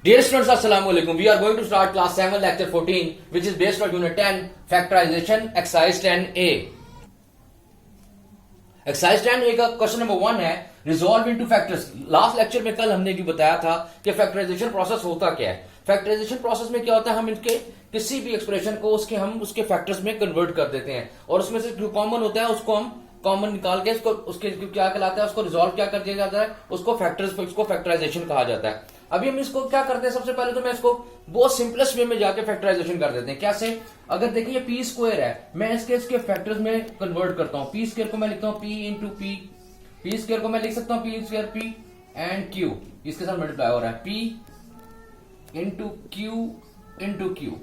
Dear students, Assalamu alaikum. We are going to start class 7, lecture 14, which is based on unit 10, factorization, exercise 10A. Exercise 10A का question number 1 है resolve into factors. Last lecture में कल हमने भी बताया था कि factorisation process होता क्या है। फैक्टराइजेशन प्रोसेस में क्या होता है, हम इनके किसी भी एक्सप्रेशन को हम उसके फैक्टर्स में कन्वर्ट कर देते हैं और उसमें से जो कॉमन होता है उसको हम कॉमन निकाल के उसके क्या कहलाता है, उसको रिजॉल्व क्या कर दिया जाता है, उसको फैक्टराइजेशन कहा जाता है। अभी हम इसको क्या करते हैं, सबसे पहले तो मैं इसको बहुत सिंपलेस्ट वे में जाके फैक्टराइजेशन कर देते हैं। कैसे, अगर देखिए ये पी स्क्वायर है, मैं इसके फैक्टर्स में कन्वर्ट करता हूं। पी स्क्वायर को मैं लिखता हूं P into P, P square को मैं लिख सकता हूं P square P and Q, इसके साथ मल्टीप्लाई हो रहा है पी इंटू क्यू।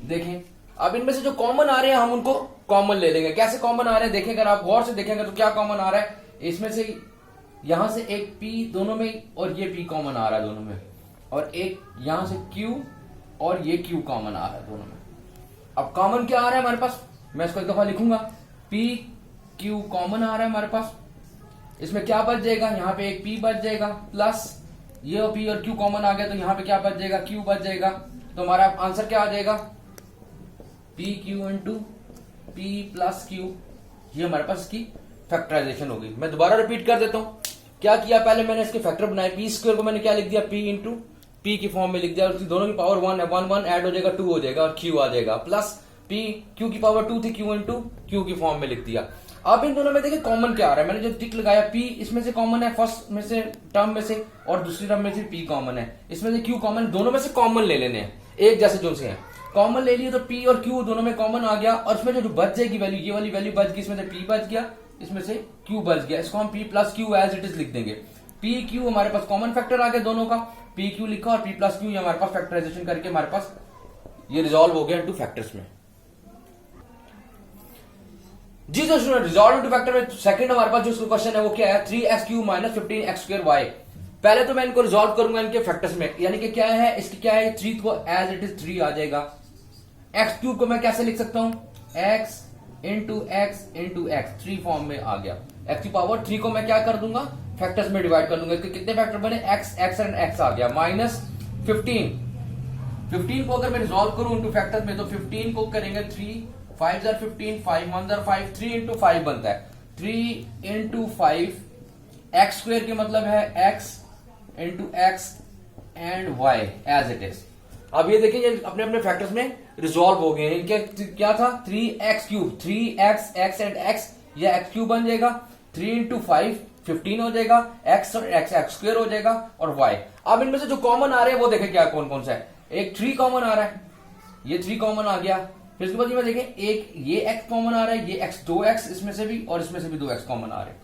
देखें अब इनमें से जो कॉमन आ रहे हैं हम उनको कॉमन ले लेंगे। कैसे कॉमन आ रहे हैं देखें, अगर आप गौर से देखेंगे तो क्या कॉमन आ रहा है, इसमें से यहां से एक P दोनों में और ये P कॉमन आ रहा है दोनों में, और एक यहां से Q और ये Q कॉमन आ रहा है दोनों में। अब कॉमन क्या आ रहा है हमारे पास, मैं इसको एक दफा लिखूंगा, P Q कॉमन आ रहा है हमारे पास। इसमें क्या बच जाएगा, यहाँ पे एक P बच जाएगा प्लस ये P और Q कॉमन आ गया तो यहाँ पे क्या बच जाएगा, Q बच जाएगा। तो हमारा आंसर क्या आ जाएगा, P Q into P plus Q। ये हमारे पास इसकी फैक्टराइजेशन होगी। मैं दोबारा रिपीट कर देता हूं, क्या किया, पहले मैंने इसके फैक्टर बनाए। पी स्क्वायर को मैंने क्या लिख दिया, पी इंटू पी की फॉर्म में लिख दिया, उसकी दोनों की पावर 1 है, 1 ऐड हो जाएगा 2 हो जाएगा और क्यू आ जाएगा, प्लस पी क्यू की पावर 2 थी, क्यू इंटू क्यू की फॉर्म में लिख दिया। अब इन दोनों में देखिए कॉमन क्या आ रहा है, मैंने जो टिक लगाया पी इसमें से कॉमन है, फर्स्ट में से टर्म में से, और दूसरी टर्म में से पी कॉमन है, इसमें से क्यू कॉमन, दोनों में से कॉमन ले लेने हैं एक जैसे जो से हैं। कॉमन ले लिए तो पी और क्यू दोनों में कॉमन आ गया, और इसमें जो बच जाएगी वैल्यू, ये वाली वैल्यू बच गई, इसमें से पी बच गया, इसमें से क्यू बच गया, इसको हम P plus Q as it is लिख देंगे। पी क्यू हमारे पास कॉमन फैक्टर आ गया दोनों का, पी क्यू लिखा और पी प्लस क्यू हमारे पास फैक्टराइजेशन करके हमारे पास ये रिजॉल्व हो गया इनटू फैक्टर्स में। जी तो स्टूडेंट, रिजॉल्व इनटू फैक्टर में सेकंड हमारे पास जो क्वेश्चन है वो क्या है, 3x³ माइनस 15x² y। पहले तो मैं इनको रिजॉल्व करूंगा इनके फैक्टर्स में, यानी कि क्या है, इसकी क्या है, 3 को एज इट इज 3 आ जाएगा। x³ को मैं कैसे लिख सकता हूं, x इंटू एक्स 3 फॉर्म में आ गया। x की पावर 3 को मैं क्या कर दूंगा, फैक्टर्स में डिवाइड कर दूंगा। इसके कितने फैक्टर बने, x एंड x आ गया, माइनस 15 को अगर मैं रिजॉल्व करूं इनटू फैक्टर्स में तो 15 को करेंगे 3 5 जार 15 5 1 जार 5, 3 इंटू 5 बनता है, 3 इंटू 5 एक्स स्क्वायर के मतलब है x into X and y as it is. अब ये देखिए ये अपने अपने फैक्टर्स में रिजॉल्व हो गए। इनके क्या था, 3x³ 3x एंड x, ये x³ बन जाएगा, 3 इंटू 5 15 हो जाएगा, x और x स्क्वायर हो जाएगा, और y। अब इनमें से जो कॉमन आ रहे हैं वो देखें क्या कौन कौन सा है, एक 3 कॉमन आ रहा है, ये 3 कॉमन आ गया। फिर इसके बाद देखें एक ये x कॉमन आ रहा है, ये x 2x इसमें से भी और इसमें से भी 2x कॉमन आ रहे हैं।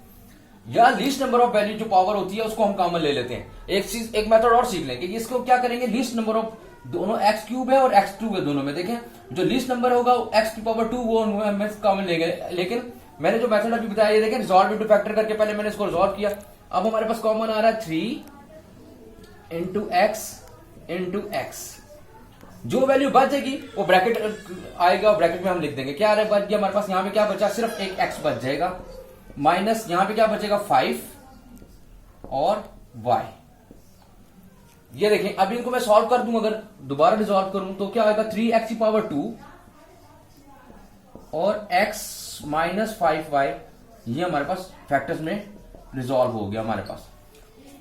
या लीस्ट नंबर ऑफ वैल्यू जो पावर होती है उसको हम कॉमन ले लेते हैं। एक मेथड और सीख लेंगे, इसको क्या करेंगे, लीस्ट नंबर ऑफ दोनों x³ है और x2 है दोनों में, देखें जो लीस्ट नंबर होगा x की पावर 2 वो हम कॉमन लेंगे। लेकिन मैंने जो मेथड अभी बताया, ये देखें रिजॉल्व इनटू फैक्टर करके पहले मैंने इसको रिजॉल्व किया। अब हमारे पास कॉमन आ रहा है 3 इंटू एक्स, जो वैल्यू बच जाएगी वो ब्रैकेट आएगा, ब्रैकेट में हम लिख देंगे क्या आ रहा है, बच गया हमारे पास। यहां पे क्या बचा, सिर्फ एक x बच जाएगा, माइनस यहां पे क्या बचेगा 5 और y। ये देखें अब इनको मैं सॉल्व कर दूं, अगर दोबारा रिजॉल्व करूं तो क्या आएगा, 3x की पावर 2 और x माइनस 5y, ये हमारे पास फैक्टर्स में रिजॉल्व हो गया हमारे पास।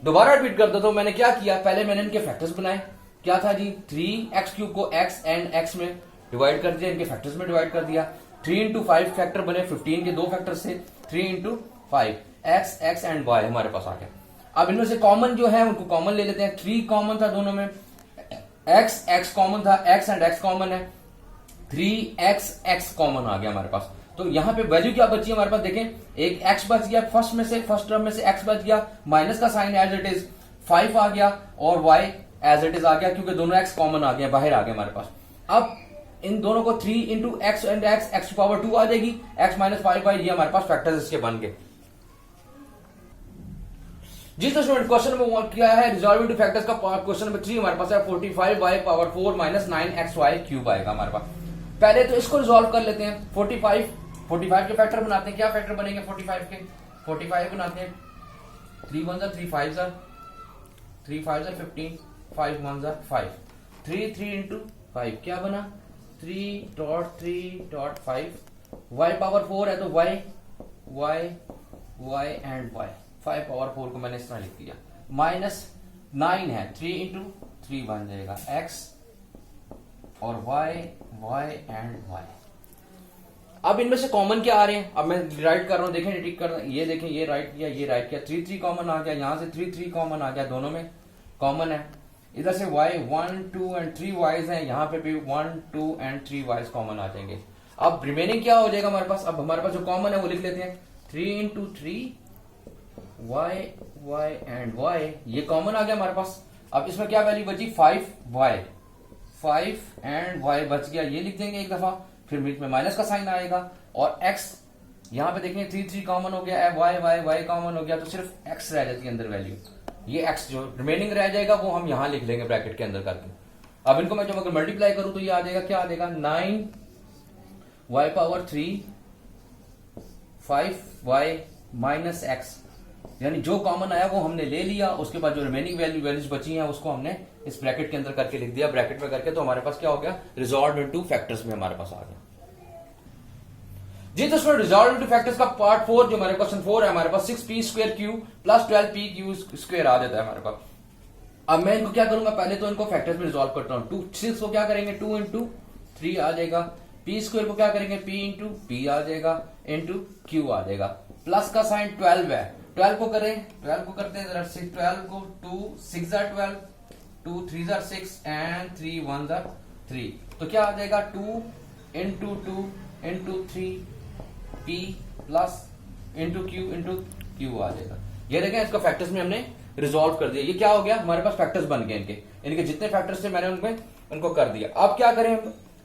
दोबारा रिपीट कर देता हूं, मैंने क्या किया, पहले मैंने इनके फैक्टर्स बनाए, क्या था जी, 3x³ को x एंड x में डिवाइड कर दिया, इनके फैक्टर्स में डिवाइड कर दिया। 3 इंटू 5 फैक्टर बने 15 के दो फैक्टर से, 3 इंटू 5 x एंड y हमारे पास आ गया। अब इनमें से कॉमन जो है उनको कॉमन ले लेते हैं। 3 कॉमन था दोनों में, x कॉमन था, x एंड x कॉमन है, 3x कॉमन आ गया हमारे पास। तो यहां पे वैल्यू क्या बची है हमारे पास, देखें एक x बच गया, फर्स्ट टर्म में से x बच गया, माइनस का साइन एज इट इज, 5 आ गया और y एज इट इज आ गया, क्योंकि दोनों x कॉमन आ गए, बाहर आ गए हमारे पास। अब इन दोनों को 3 इंटू एक्स एंड x की पावर 2 आ जाएगी, x माइनस 5y, ये हमारे पास फैक्टर्स इसके बन गए। जी तो स्टूडेंट क्वेश्चन नंबर 1 क्या है, रिजॉल्व इनटू फैक्टर्स का क्वेश्चन नंबर 3 हमारे पास है 45y पावर 4 माइनस 9xy³ आएगा हमारे पास। पहले तो इसको रिजॉल्व कर लेते हैं। 45 के फैक्टर बनाते हैं, क्या फैक्टर बनेंगे 45 के, 45 बनाते हैं, 3 1 3 5 3 5 15 5 1 जार 5, 3 इंटू 5 क्या बना 3.3.5, y पावर 4 है तो y एंड y, 5 पावर 4 को मैंने इस तरह लिख दिया, माइनस 9 है 3 इंटू 3 बन जाएगा x और y एंड y। अब इनमें से कॉमन क्या आ रहे हैं, अब मैं राइट कर रहा हूं, देखें टिक कर रहा हूं, ये देखें ये राइट किया ये राइट किया, 3 3 कॉमन आ गया, यहां से 3 3 कॉमन आ गया, दोनों में कॉमन है। इधर से y 1 2 एंड 3 y's हैं, यहां पे भी 1 2 एंड 3 y's कॉमन आ जाएंगे। अब रिमेनिंग क्या हो जाएगा हमारे पास, अब हमारे पास जो कॉमन है वो लिख लेते हैं 3 इंटू 3 y एंड y, ये कॉमन आ गया हमारे पास। अब इसमें क्या वैल्यू बची 5y एंड y बच गया, ये लिख देंगे एक दफा, फिर बीच में माइनस का साइन आएगा और x यहां पे देखेंगे 3 3 कॉमन हो गया, y कॉमन हो गया, तो सिर्फ x रह जाती है अंदर वैल्यू, ये x जो रिमेनिंग रह जाएगा वो हम यहां लिख लेंगे ब्रैकेट के अंदर करके। अब इनको मैं जब अगर मल्टीप्लाई करूं तो ये आ जाएगा, क्या आ जाएगा 9y power 3 5y minus x, यानी जो कॉमन आया वो हमने ले लिया, उसके बाद जो रिमेनिंग वैल्यूज बची हैं उसको हमने इस ब्रैकेट के अंदर करके लिख दिया, ब्रैकेट में करके, तो हमारे पास क्या हो गया रिजॉल्व इनटू फैक्टर्स में हमारे पास आ गया जी। तो इसमें रिजॉल्व इनटू फैक्टर्स का पार्ट 4 जो हमारे क्वेश्चन 4 है, हमारे पास 6p square q plus 12p square आ जाता है हमारे पास। अब मैं इनको क्या करूंगा, पहले तो इनको फैक्टर्स में रिजॉल्व करता हूं, 6 को क्या करेंगे 2 इंटू 3 आ जाएगा, p स्क्वायर को क्या करेंगे p इंटू p आ जाएगा, इंटू q आ जाएगा, प्लस का साइन 12 है, 12 को करते हैं जरा से, 12 को 2 6 जार 12, 2 3 जार 6 एंड 3 1 जार 3, तो क्या आ जाएगा 2 into 3 p plus into q आ जाएगा। ये देखें इसका फैक्टर्स में हमने रिजॉल्व कर दिया, ये क्या हो गया हमारे पास फैक्टर्स बन गए, इनके जितने फैक्टर्स थे मैंने उनको कर दिया। अब क्या करें,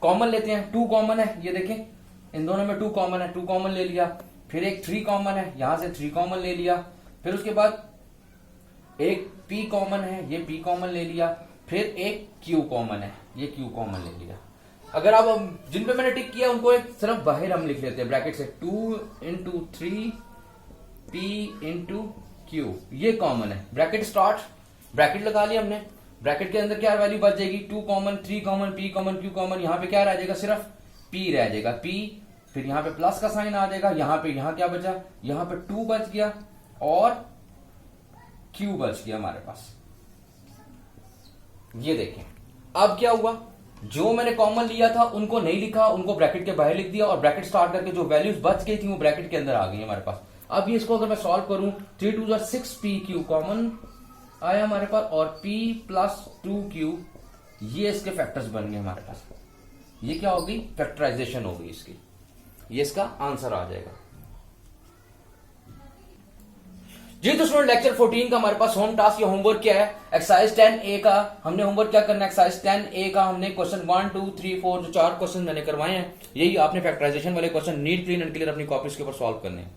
कॉमन लेते हैं, 2 कॉमन है, ये देखें इन दोनों में 2 कॉमन है, 2 कॉमन ले लिया, फिर एक 3 कॉमन है, यहां से 3 कॉमन ले लिया, फिर उसके बाद एक p कॉमन है, ये p कॉमन ले लिया, फिर एक q कॉमन है, ये q कॉमन ले लिया। अगर आप जिन पे मैंने टिक किया उनको एक सिर्फ बाहर हम लिख लेते हैं ब्रैकेट से, 2 इंटू 3 p इंटू q, ये कॉमन है, ब्रैकेट स्टार्ट, ब्रैकेट लगा लिया हमने, ब्रैकेट के अंदर क्या वैल्यू बच जाएगी 2 common 3 common p common q common, यहां पे क्या रह जाएगा सिर्फ p रह जाएगा, p, फिर यहां पे प्लस का साइन आ जाएगा, यहां क्या बचा, यहां पे 2 बच गया और q बच गया हमारे पास। ये देखें अब क्या हुआ, जो मैंने कॉमन लिया था उनको नहीं लिखा, उनको ब्रैकेट के बाहर लिख दिया और ब्रैकेट स्टार्ट करके जो वैल्यूज बच गई थी वो ब्रैकेट के अंदर आ गई हमारे पास। अब ये इसको अगर मैं सॉल्व करूं, 3 2 6 p q कॉमन आया हमारे पास और p प्लस 2q, ये इसके फैक्टर्स बन गए हमारे पास, ये क्या होगी फैक्टराइजेशन होगी इसकी, ये इसका आंसर आ जाएगा जी। तो स्टूडेंट लेक्चर 14 का हमारे पास होम टास्क या होमवर्क क्या है, एक्सरसाइज 10A का हमने होमवर्क क्या करना है, एक्सरसाइज 10A का हमने क्वेश्चन 1 2 3 4 जो 4 क्वेश्चन मैंने करवाए हैं, यही आपने फैक्टराइजेशन वाले question neat clean and clear अपनी कॉपीज के ऊपर सॉल्व करने हैं।